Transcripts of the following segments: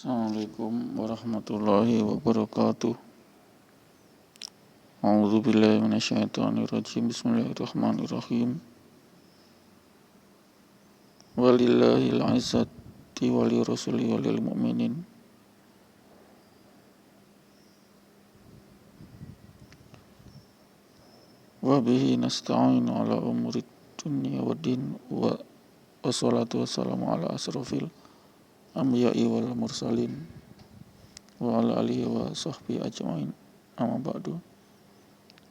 Assalamualaikum warahmatullahi wabarakatuh. A'udzubillahi minasyaitonirrajim. Bismillahirrahmanirrahim. Walillahil 'izzati walirrasuli walil mu'minin. Wa bihi nasta'inu ala umurid dunya waddin wa wassalatu wassalamu ala asrofil anbiya'i wal mursalin wa ala alihi wa sahbihi ajma'in. Amma ba'du.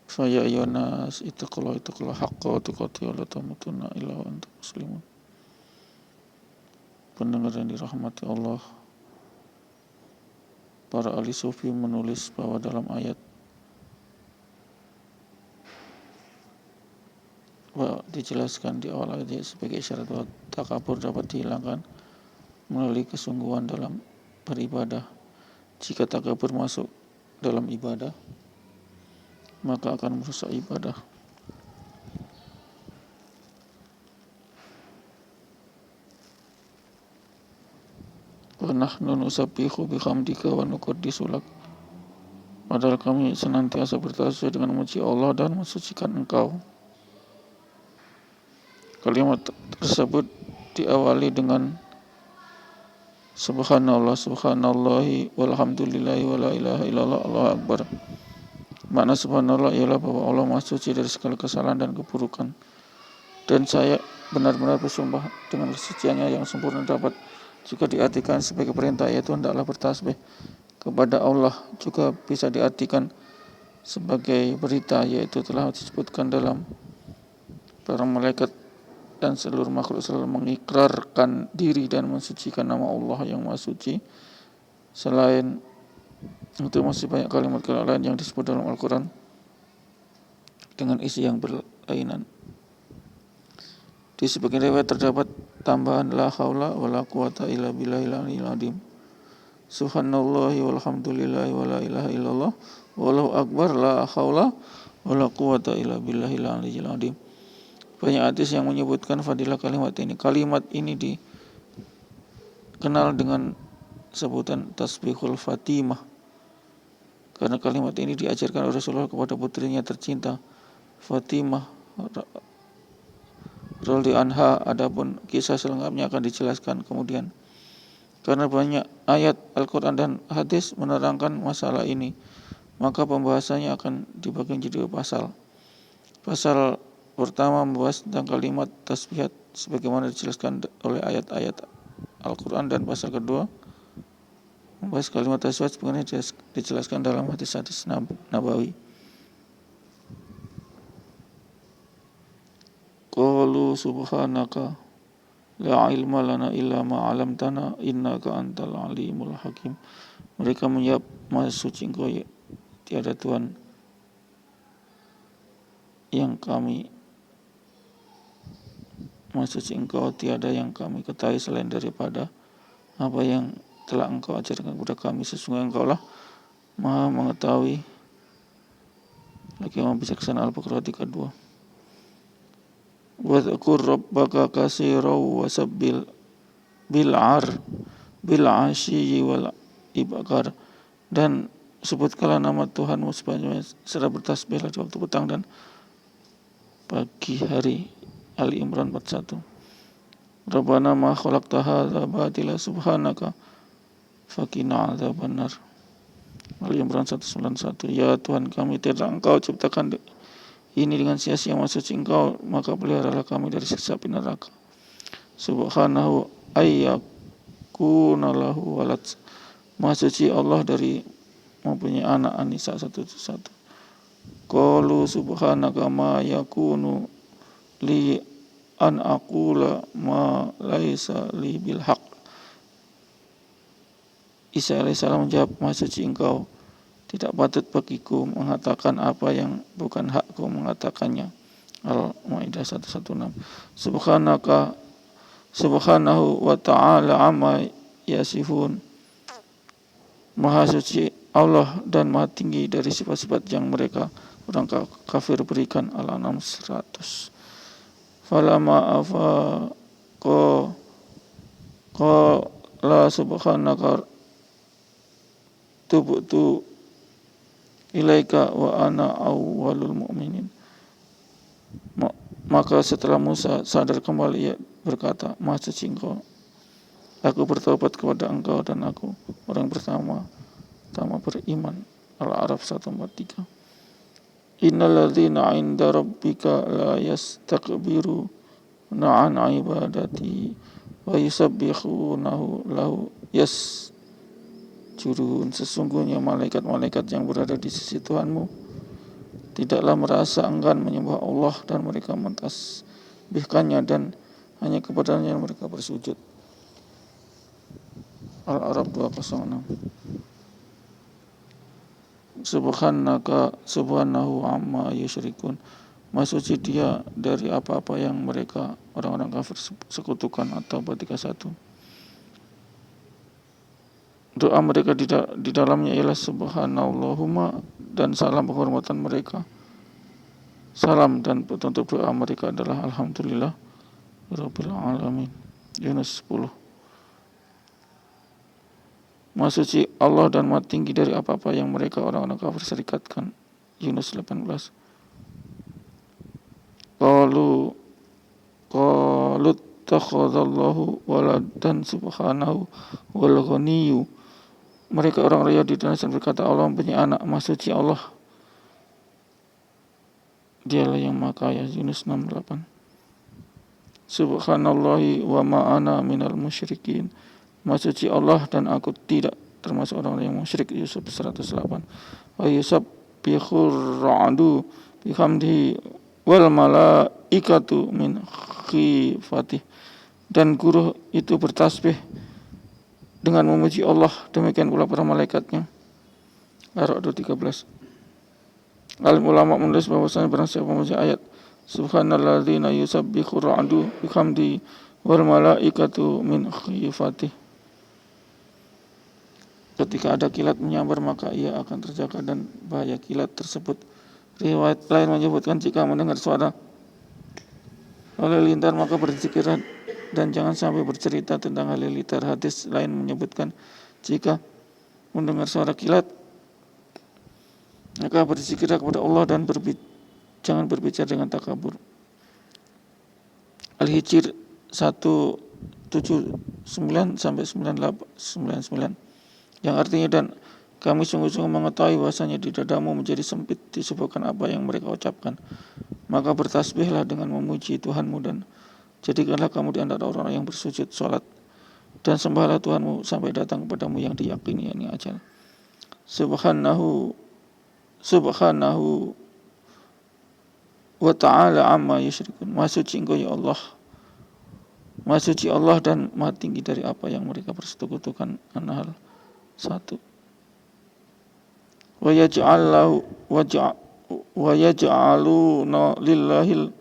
Fa ya ayyuhan nas ittaqullaha haqqa tuqatih wa la tamutunna illa wa antum muslimun. Pendengar yang dirahmati Allah, para ahli sufi menulis bahwa dalam ayat dijelaskan di awal ayat sebagai isyarat bahwa takabur dapat dihilangkan melalui kesungguhan dalam beribadah. Jika takabur masuk dalam ibadah, maka akan merusak ibadah. Wa nahnu nusabbihu bihamdika wa nuqaddisu lak. Padahal kami senantiasa bertasbih dengan memuji Allah dan mensucikan Engkau. Kalimat tersebut diawali dengan Subhanallah, subhanallahi, walhamdulillahi, wa la ilaha illallah, Allahu akbar. Makna subhanallah ialah bahwa Allah Maha Suci dari segala kesalahan dan keburukan. Dan saya benar-benar bersumpah dengan kesuciannya yang sempurna dapat juga diartikan sebagai perintah, yaitu hendaklah bertasbih kepada Allah. Juga bisa diartikan sebagai berita, yaitu telah disebutkan dalam para malaikat dan seluruh makhluk selalu mengikrarkan diri dan mensucikan nama Allah yang Maha Suci. Selain itu masih banyak kalimat-kalimat lain yang disebut dalam Al-Quran dengan isi yang berlainan. Di sebagian riwayat terdapat tambahan la haula wala quwata illa billahil aliyyil azim. Subhanallahi walhamdulillahi wa la ilaha illallah wallahu akbar la haula wala quwata illa billahil aliyyil azim. Banyak hadis yang menyebutkan fadilah kalimat ini. Kalimat ini dikenal dengan sebutan tasbihul Fatimah, karena kalimat ini diajarkan Rasulullah kepada putrinya tercinta Fatimah radhiyallahu anha. Adapun kisah selengkapnya akan dijelaskan kemudian. Karena banyak ayat Al-Quran dan hadis menerangkan masalah ini, maka pembahasannya akan dibagi menjadi dua pasal. Pasal pertama membahas tentang kalimat tasbihat sebagaimana dijelaskan oleh ayat-ayat Al-Quran, dan pasal kedua membahas kalimat tasbihat sebagaimana dijelaskan dalam hadis-hadis Nabawi. Qalu subhanaka la ilma lana illa ma 'allamtana innaka antal alimul hakim. Mereka menjawab, Maha Suci Engkau, tiada Tuhan yang kami Maksud Engkau, tiada yang kami ketahui selain daripada apa yang telah Engkau ajarkan kepada kami. Sesungguhnya Engkau lah Maha mengetahui lagi Maha bijaksana. Al-Baqarah 32. Wa dzkur rabbaka katsiran wa sabbil bil ashyi wal ibkar. Dan sebutkanlah nama Tuhanmu sebanyak serta bertasbihlah di waktu petang dan pagi hari. Ali Imran 41. Rabbana ma khalaqta hadza batila subhanaka faqina adzabannar. Ali Imran 191. Ya Tuhan kami, tidak Engkau ciptakan ini dengan sia-sia, maksud Engkau, maka peliharalah kami dari siksa api neraka. Subhanahu ayyakuna lahu walad. Maha Suci Allah dari mempunyai anak. An-Nisa 171. Qalu subhanaka ma yakunu li an aqula ma laisa li bil haq. Isa alaihissalam menjawab, Maha Suci Engkau, tidak patut bagiku mengatakan apa yang bukan hakku mengatakannya. Al-Maidah 116. Subhanahu wa ta'ala amma yasifun. Maha Suci Allah dan Maha tinggi dari sifat-sifat yang mereka orang kafir berikan. Al-An'am 100. Falama afaqa qala subhanaka tubtu ilaika wa ana awwalul mu'minin. Maka setelah Musa sadar kembali, ia berkata, Maha suci Engkau, aku bertobat kepada Engkau dan aku orang pertama beriman. Al-A'raf 143. Innal ladzina 'inda rabbika la yastakbiruna 'an 'ibadati wa yusabbihunahu lahu yasjudun. Sesungguhnya malaikat-malaikat yang berada di sisi Tuhanmu tidaklah merasa enggan menyembah Allah, dan mereka mentasbihkannya dan hanya kepadanya mereka bersujud. Al-A'raf 206. Subhanahu amma yusyrikun. Maha suci Dia dari apa-apa yang mereka orang-orang kafir sekutukan. Atau 31. Doa mereka di dalamnya ialah subhanallahumma, dan salam penghormatan mereka. Salam dan penutup doa mereka adalah alhamdulillah rabbil alamin. Yunus 10. Maha suci Allah dan maha tinggi dari apa-apa yang mereka orang-orang kafir serikatkan. Yunus 18. Qalu takhadzallahu waladan subhanahu wal ghaniyyu. Mereka orang-orang Yahudi dan Nasrani berkata, Allah mempunyai anak. Maha suci Allah, Dialah yang maha kaya. Yunus 68. Subhanallahi wa ma ana minal musyrikin. Maha suci Allah dan aku tidak termasuk orang-orang yang musyrik. Yusuf 108. Wa yusabbihur ra'du bihamdihi wal malaikatu min khifatih. Dan guru itu bertasbih dengan memuji Allah, demikian pula para malaikatnya. Ar-Ra'd 13. Alim ulama menulis bahwasanya barang siapa memuji ayat subhanalladzina yusabbihu ra'du bihamdi wal malaikatu min khifatih, ketika ada kilat menyambar maka ia akan terjaga dan bahaya kilat tersebut. Riwayat lain menyebutkan jika mendengar suara halilintar maka berzikirlah dan jangan sampai bercerita tentang halilintar. Hadis lain menyebutkan jika mendengar suara kilat maka berzikirlah kepada Allah dan jangan berbicara dengan takabur. Al-Hijr 179 sampai 99, yang artinya, dan kami sungguh-sungguh mengetahui bahwasanya di dadamu menjadi sempit disebabkan apa yang mereka ucapkan. Maka bertasbihlah dengan memuji Tuhanmu dan jadikanlah kamu di antara orang yang bersujud salat, dan sembahlah Tuhanmu sampai datang kepadamu yang diyakini, yakni ajal. Subhanahu wa ta'ala amma yusyrikun. Maha suci Engkau ya Allah, Maha suci Allah dan maha tinggi dari apa yang mereka persekutukan. An-Nahl 1. Wa yaj'aluna lillahil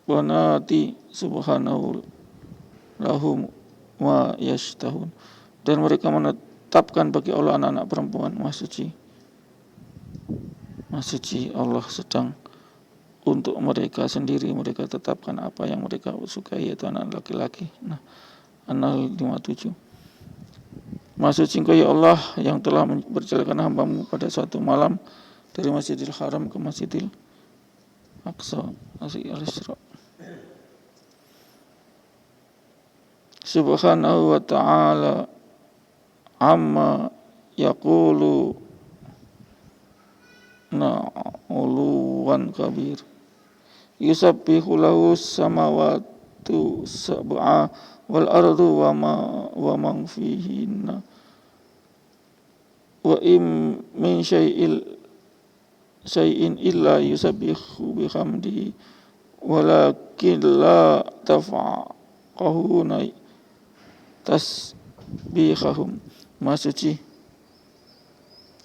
banati subhanahu lahum ma yashtahun. Dan mereka menetapkan bagi Allah anak-anak perempuan. Maha suci Allah sedang untuk mereka sendiri mereka tetapkan apa yang mereka sukai, yaitu anak laki-laki. Nah, An-Nahl 57. Maha suci Engkau ya Allah yang telah berjalankan hambamu pada suatu malam dari Masjidil Haram ke Masjidil Aqsa. Al-Isra. Subhanahu wa ta'ala amma yaqulu na'uluwan kabir. Yusabbihu lahu samawatu sab'a wal ardu wa man fihinna wa min syai'in illa yusabbihu bihamdihi walakin la tafqahuna tasbihahum. Maha suci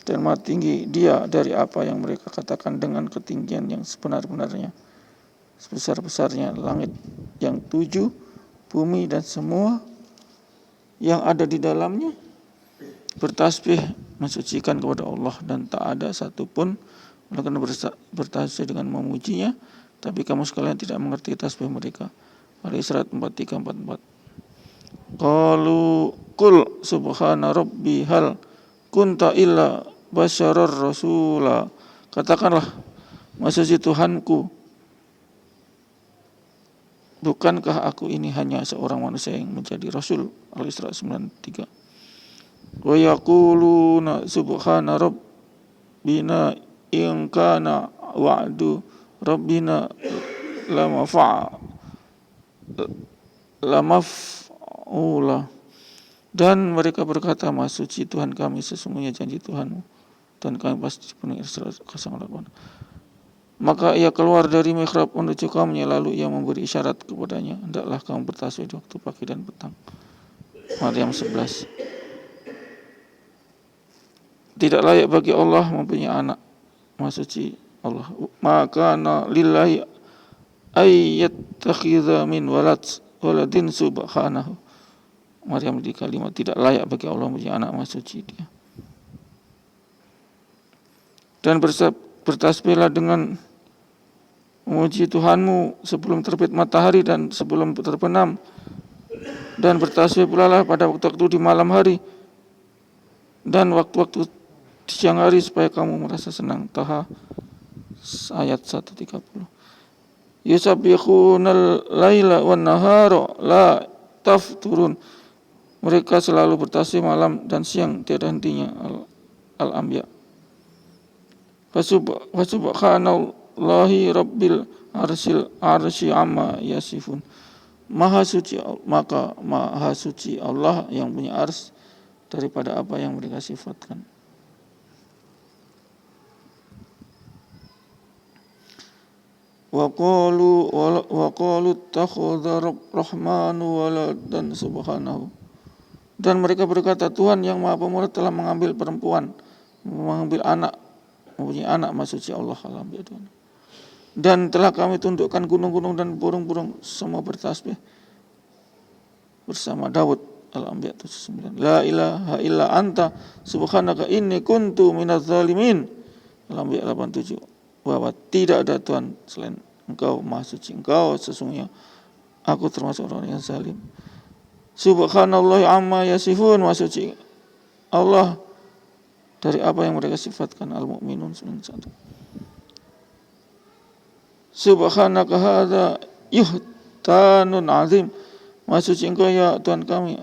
dan maha tinggi Dia dari apa yang mereka katakan dengan ketinggian yang sebenar-benarnya, sebesar-besarnya langit yang 7, bumi dan semua yang ada di dalamnya bertasbih mensucikan kepada Allah, dan tak ada satupun melakukan bertasbih dengan memujinya, tapi kamu sekalian tidak mengerti tasbih mereka. Al-Isra 43-44. Qalu Qul subhana rabbi hal kunta illa basyarar rasula. Katakanlah, maksudnya Tuhanku, bukankah aku ini hanya seorang manusia yang menjadi rasul? Al-Isra 93. Wa yaquluna subhana rabbina in kana wa'du rabbina lamaf'ula. Dan mereka berkata, Maha suci Tuhan kami, sesungguhnya janji Tuhanmu dan kami pasti dipenuhi. Isra 08. Maka ia keluar dari mihrab menuju kaumnya, lalu ia memberi isyarat kepadanya, hendaklah kamu bertasbih di waktu pagi dan petang. Maryam 11. Tidak layak bagi Allah mempunyai anak. Maha suci Allah. Maka lillahi ayyattakhidha min waladin subhanahu. Maryam di kalimat tidak layak bagi Allah mempunyai anak. Maha suci Dia. Dan bertasbihlah dengan memuji Tuhanmu sebelum terbit matahari dan sebelum terbenam, dan bertasbih pula lah pada waktu-waktu di malam hari dan waktu-waktu di siang hari supaya kamu merasa senang. Taha ayat 130. Yusabbihunal laila wan nahara la tafturun. Mereka selalu bertasbih malam dan siang tiada hentinya. Al-Anbiya. Fasubhanallahi rabbil arsy amma yasifun. Maha suci Allah yang punya ars daripada apa yang mereka sifatkan. Wa qalu takhadha rahmanu waladan subhanahu. Dan mereka berkata, Tuhan yang Maha Pemurah telah mengambil anak, mempunyai anak. Maha suci Allah. Dan telah kami tundukkan gunung-gunung dan burung-burung semua bertasbih bersama Daud. Al-Anbiya 79. La ilaha illa anta subhanaka inni kuntu minadz zalimin. Al-Anbiya 87. Bahwa tidak ada Tuhan selain Engkau, Maha suci Engkau, sesungguhnya aku termasuk orang yang zalim. Subhanallah amma yasifun. Maha suci Allah dari apa yang mereka sifatkan. Al-Mu'minun 91. Subhanaka hadza yuhtanun azim. Maha suci Engkau ya Tuhan kami,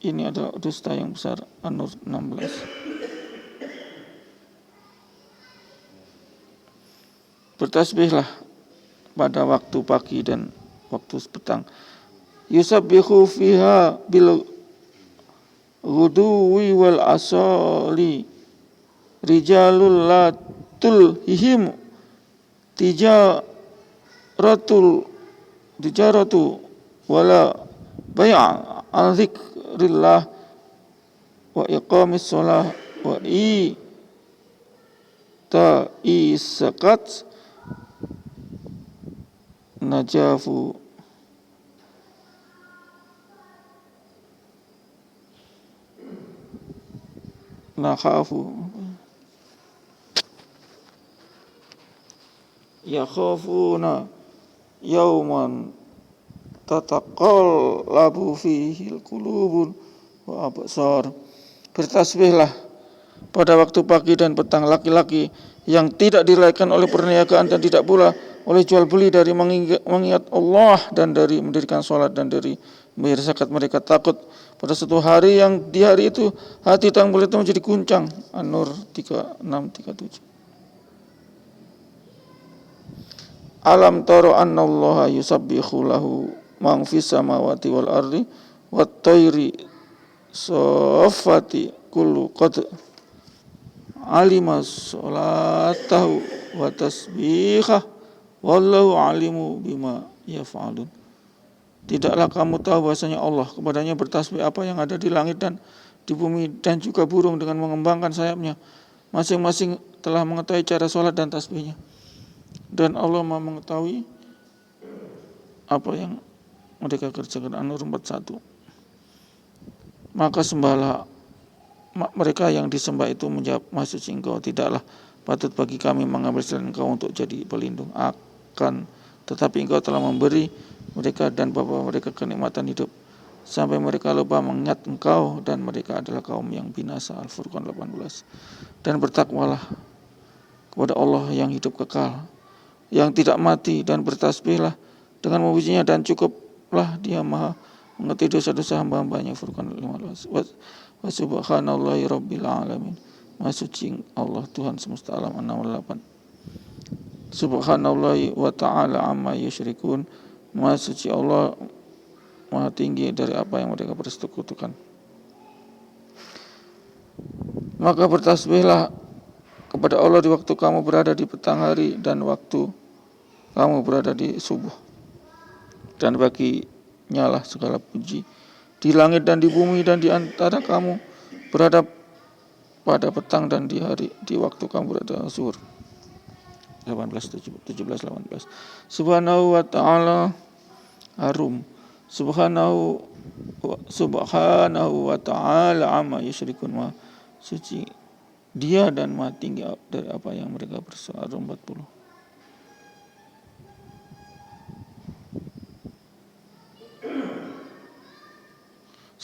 ini adalah dusta yang besar. An-Nur 16. Bertasbihlah pada waktu pagi dan waktu petang. Yusabbihu fiha bil ghuduwi wal asali rijalul la tulhihim tijaratu wala bai'a an dzikrillah wa iqamis shalah wa ita'i zakat najafu nakhafu yakhafuna yauman tataqallabu fihi al-qulubun wa absar. Bertasbihlah pada waktu pagi dan petang laki-laki yang tidak dilahirkan oleh perniagaan dan tidak pula oleh jual beli dari mengingat Allah dan dari mendirikan sholat dan dari membayar zakat. Mereka takut pada suatu hari yang di hari itu hati tang mulia itu menjadi guncang. An-Nur 36-37. Alam taro annallaha yusabbihu lahu man fis samawati wal ardi wat tayri saffati kullu qad alima sholatahu wa tasbihah wallahu alimu bima yaf'alun. Tidaklah kamu tahu bahasanya Allah, kepadanya bertasbih apa yang ada di langit dan di bumi dan juga burung dengan mengembangkan sayapnya. Masing-masing telah mengetahui cara sholat dan tasbihnya. Dan Allah Maha mengetahui apa yang mereka kerjakan. An-Nur 41. Maka sembahlah mereka yang disembah itu menjawab, Maha suci Engkau, tidaklah patut bagi kami mengambil selain Engkau untuk jadi pelindung. Tetapi Engkau telah memberi mereka dan bapa mereka kenikmatan hidup sampai mereka lupa mengingat engkau dan mereka adalah kaum yang binasa. Al-Furqan 18. Dan bertakwalah kepada Allah yang hidup kekal, yang tidak mati, dan bertasbihlah dengan memujinya dan cukuplah dia maha mengerti dosa-dosa hamba-hambanya. Furqan 15. Wa subhanallahi rabbil alamin. Maha suci Allah Tuhan semesta alam. 68. Subhanallahi wa ta'ala amma yusyrikun. Maha suci Allah, maha tinggi dari apa yang mereka persekutukan. Maka bertasbihlah kepada Allah di waktu kamu berada di petang hari dan waktu kamu berada di subuh. Dan baginya lah segala puji di langit dan di bumi dan di antara kamu berada pada petang dan di hari di waktu kamu berada zuhur. 17-18. Subhanahu wa ta'ala harum. Subhanahu wa ta'ala amma yusyrikun. Maha suci dia dan maha tinggi dari apa yang mereka berseru. 40.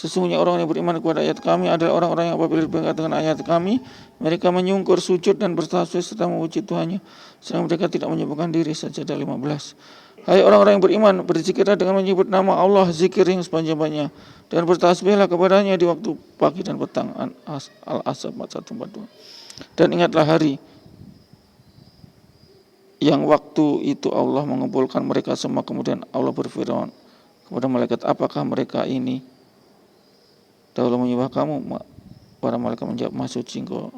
Sesungguhnya orang yang beriman kepada ayat kami adalah orang-orang yang apabila diperingati dengan ayat kami, mereka menyungkur, sujud dan bertasbih serta memuji Tuhannya, sedang mereka tidak menyibukkan diri. Sajadah 15. Hai orang-orang yang beriman, berzikirlah dengan menyebut nama Allah, zikir yang sepanjang-panjangnya, dan bertasbihlah kepadanya di waktu pagi dan petang. Al-Ahzab 41-42. Dan ingatlah hari yang waktu itu Allah mengumpulkan mereka semua, kemudian Allah berfirman kepada malaikat, apakah mereka ini dahulu menyembah kamu? Para malaikat menjawab, maha suci engkau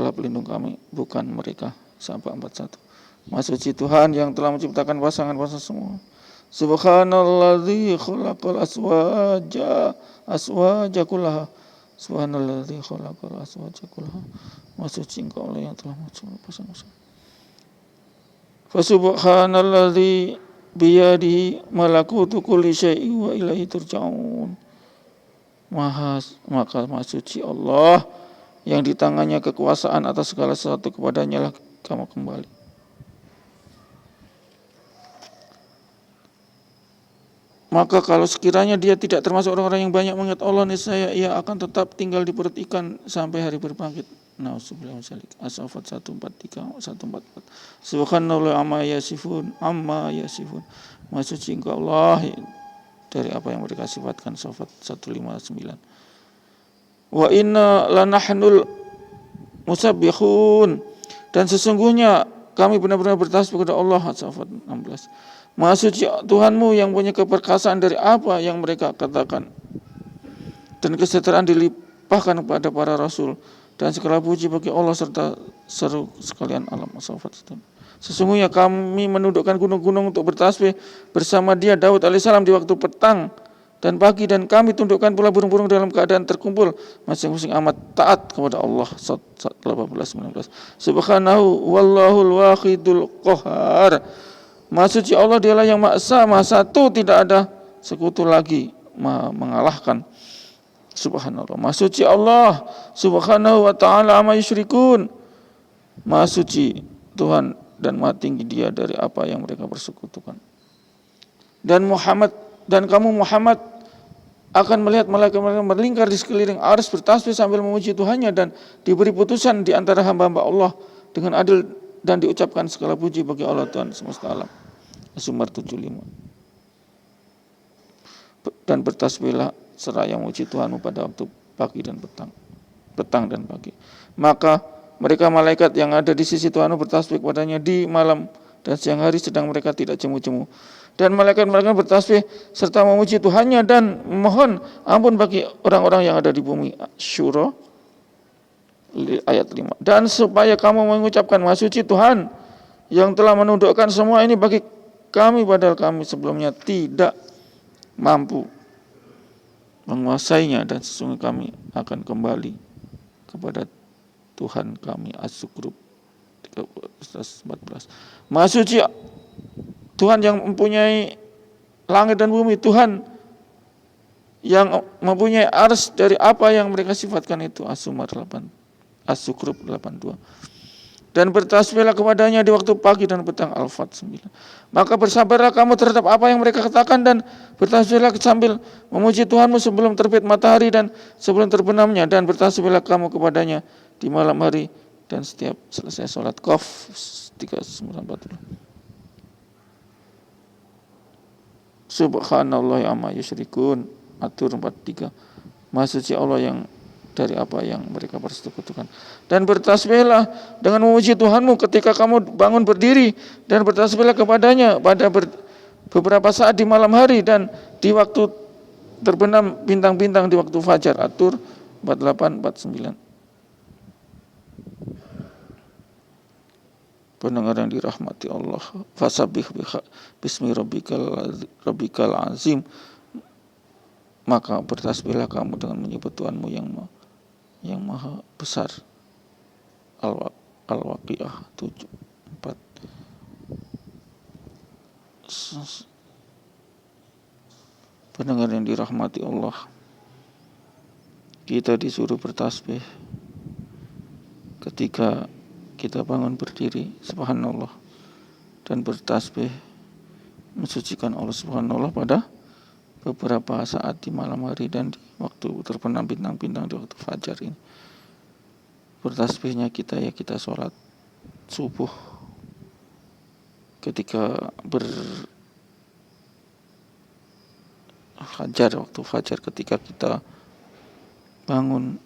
lah pelindung kami, bukan mereka. Sampai 41. Maha suci Tuhan yang telah menciptakan pasangan-pasangan semua. Subhanalladzi khalaqal aswaja kullaha. Subhanalladzi khalaqal aswaja kullaha. Maha suci engkau lah yang telah menciptakan pasangan-pasangan. Fa subhanalladzi biyadihi malakutu kulli syai'in wa ilaihi turja'un. Maka maha suci Allah yang di tangannya kekuasaan atas segala sesuatu, kepadanya lah kamu kembali. Maka kalau sekiranya dia tidak termasuk orang-orang yang banyak mengingat Allah, niscaya ia akan tetap tinggal di perut ikan sampai hari berbangkit. Nauzubillah dzalik. As-Saffat 143 144. Subhanallah amma yasifun. Maha suci engkau Allah dari apa yang mereka sifatkan. Saffat 159. Wa inna lanahnul musabbihun. Dan sesungguhnya kami benar-benar bertasbih kepada Allah. Saffat 16. Maha suci Tuhanmu yang punya keperkasaan dari apa yang mereka katakan, dan kesejahteraan dilimpahkan kepada para rasul, dan segala puji bagi Allah serta seru sekalian alam. Saffat. Sesungguhnya kami menundukkan gunung-gunung untuk bertasbih bersama dia Daud alaihissalam di waktu petang dan pagi, dan kami tundukkan pula burung-burung dalam keadaan terkumpul masing-masing amat taat kepada Allah. 18-19. Subhanahu wallahul wahidul qahar. Maha suci Allah, dialah yang maha esa, maha satu, tidak ada sekutu lagi, maha mengalahkan. Subhanallah. Maha suci Allah subhanahu wa ta'ala amma yusyrikun. Maha suci Tuhan dan maha tinggi dia dari apa yang mereka persekutukan. Dan kamu Muhammad akan melihat malaikat-malaikat berlingkar di sekeliling arsy bertasbih sambil memuji Tuhannya, dan diberi putusan di antara hamba-hamba Allah dengan adil, dan diucapkan segala puji bagi Allah Tuhan semesta alam. As-Zumar 75. Dan bertasbihlah seraya memuji Tuhanmu pada waktu pagi dan petang dan pagi. Maka mereka malaikat yang ada di sisi Tuhanmu bertasbih kepadanya di malam dan siang hari, sedang mereka tidak jemu-jemu. Dan malaikat-malaikat bertasbih serta memuji Tuhannya dan mohon ampun bagi orang-orang yang ada di bumi. Syura ayat 5. Dan supaya kamu mengucapkan, maha suci Tuhan yang telah menundukkan semua ini bagi kami, padahal kami sebelumnya tidak mampu menguasainya, dan sesungguhnya kami akan kembali kepada Tuhan kami. As-Zukhruf 14. Maha suci Tuhan yang mempunyai langit dan bumi, Tuhan yang mempunyai arsy dari apa yang mereka sifatkan itu. As-Zukhruf 82. dan bertasbihlah kepadanya di waktu pagi dan petang. Al-Fat 9. Maka bersabarlah kamu terhadap apa yang mereka katakan dan bertasbihlah sambil memuji Tuhanmu sebelum terbit matahari dan sebelum terbenamnya, dan bertasbihlah kamu kepadanya di malam hari dan setiap selesai sholat. Qaf 39. Subhanallah amma yusyrikun. Atur 43. Maha suci Allah yang dari apa yang mereka persekutukan. Dan bertasbihlah dengan memuji Tuhanmu ketika kamu bangun berdiri, dan bertasbihlah kepadanya pada beberapa saat di malam hari dan di waktu terbenam bintang-bintang di waktu fajar. Atur 48, 49. Pendengar yang dirahmati Allah, fasabbih bismi rabbikal azim, maka bertasbihlah kamu dengan menyebut Tuhanmu yang maha besar. Al-Waqiah 7:4. Pendengar yang dirahmati Allah, kita disuruh bertasbih ketika kita bangun berdiri, subhanallah, dan bertasbih mensucikan Allah subhanallah pada beberapa saat di malam hari dan di waktu terbenam bintang-bintang di waktu fajar ini. Bertasbihnya kita kita sholat subuh, ketika waktu fajar, ketika kita bangun,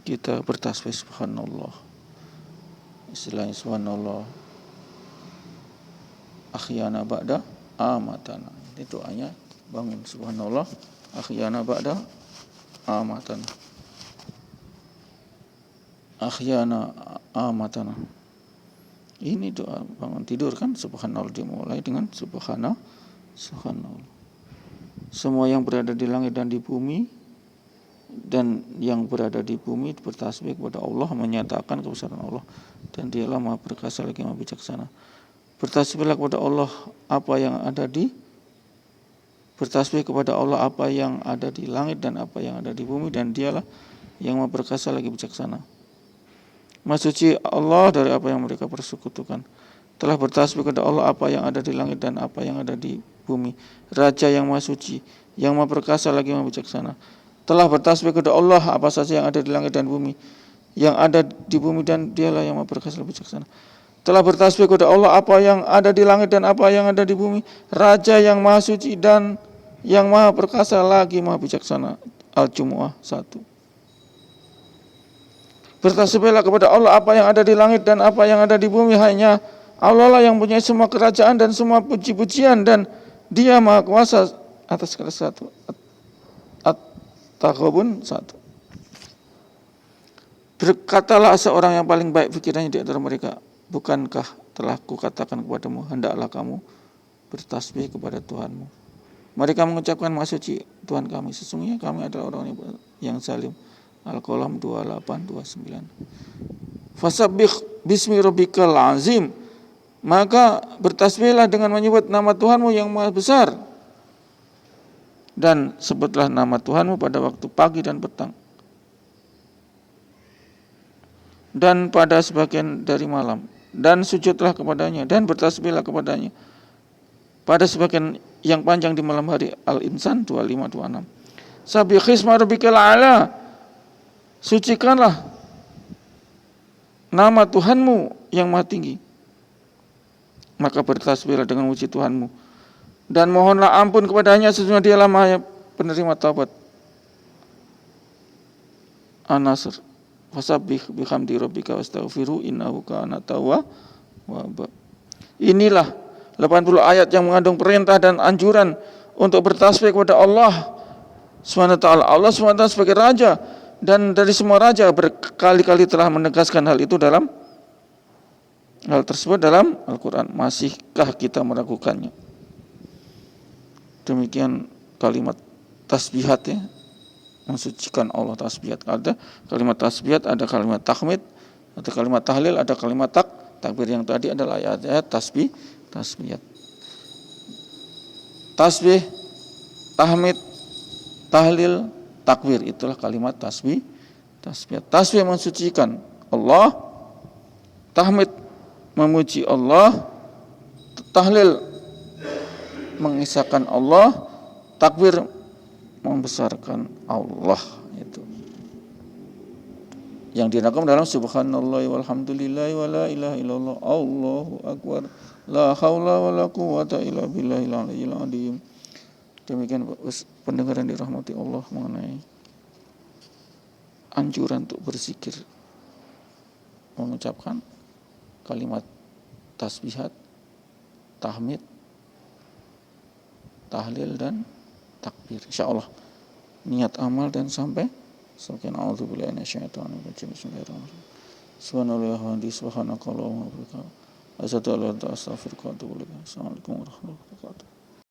kita bertasbih subhanallah. Istilahnya subhanallah akhyana ba'da amatana. Itu doanya bangun, subhanallah akhyana ba'da amatana. Akhyana amatana. Ini doa bangun tidur kan, subhanallah dimulai dengan subhanallah. Semua yang berada di langit dan di bumi dan yang berada di bumi bertasbih kepada Allah, menyatakan kebesaran Allah, dan Dialah Maha Perkasa lagi Maha Bijaksana. Bertasbihlah kepada Allah bertasbih kepada Allah apa yang ada di langit dan apa yang ada di bumi, dan Dialah yang Maha Perkasa lagi bijaksana. Maha suci Allah dari apa yang mereka persekutukan. Telah bertasbih kepada Allah apa yang ada di langit dan apa yang ada di bumi. Raja yang Maha Suci, yang Maha Perkasa lagi Maha Bijaksana. Telah bertasbih kepada Allah apa saja yang ada di langit dan bumi, yang ada di bumi, dan Dialah yang Maha Perkasa lagi Bijaksana. Telah bertasbih kepada Allah apa yang ada di langit dan apa yang ada di bumi. Raja yang Maha Suci dan yang Maha Perkasa lagi Maha Bijaksana. Al-Jumu'ah 1. Bertasbihlah kepada Allah apa yang ada di langit dan apa yang ada di bumi. Hanya Allah lah yang punya semua kerajaan dan semua puji-pujian, dan Dia Maha Kuasa atas segala sesuatu. At-Taghabun 1. Berkatalah seorang yang paling baik pikirannya di antara mereka, bukankah telah kukatakan kepadamu, hendaklah kamu bertasbih kepada Tuhanmu. Mereka mengucapkan, Maha Suci Tuhan kami, sesungguhnya kami adalah orang yang zalim. Al-Qalam 28:29. Fasabbih bismi rabbikal azim, maka bertasbihlah dengan menyebut nama Tuhanmu yang maha besar, dan sebutlah nama Tuhanmu pada waktu pagi dan petang, dan pada sebagian dari malam, dan sujudlah kepadanya dan bertasbihlah kepadanya pada sebagian yang panjang di malam hari. Al-Insan 25:26. Sabbihisma rabbikal a'la, sucikanlah nama Tuhanmu yang maha tinggi, maka bertasbihlah dengan muji Tuhanmu dan mohonlah ampun kepadanya, sesungguhnya Dialah Maha penerima taubat. An-Nasr. Fasabbih bihamdi rabbika wastaghfiru innahu kana tawwaba. Inilah 80 ayat yang mengandung perintah dan anjuran untuk bertasbih kepada Allah SWT. Allah SWT sebagai raja, dan dari semua raja berkali-kali telah menegaskan hal tersebut dalam Al-Quran. Masihkah kita meragukannya? Demikian kalimat tasbihat ya, mensucikan Allah. Tasbihat ada kalimat tasbihat, ada kalimat tahmid, ada kalimat tahlil, ada kalimat takbir. Yang tadi adalah ayat-ayat tasbihat. Tasbih, tahmid, tahlil, takbir, itulah kalimat tasbihat. Tasbih mensucikan Allah, tahmid memuji Allah, tahlil mengisahkan Allah, takbir membesarkan Allah. Itu yang direkam dalam subhanallah walhamdulillah wala ilaha illallah Allahu akbar la haula wala quwata illa billahil aliyyil azim. Demikian pendengaran dirahmati Allah mengenai anjuran untuk berzikir, mengucapkan kalimat tasbihat, tahmid, tahlil dan takbir. Insyaallah niat amal dan sampai sekian. A'udzubillahi minasyaitonir rajim. Bismillahirrahmanirrahim. Subhanallah wa bihamdihi subhanakallahumma wa bihamdika asyhadu an la ilaha illa anta astaghfiruka wa atubu ilaik. Assalamualaikum warahmatullahi wabarakatuh.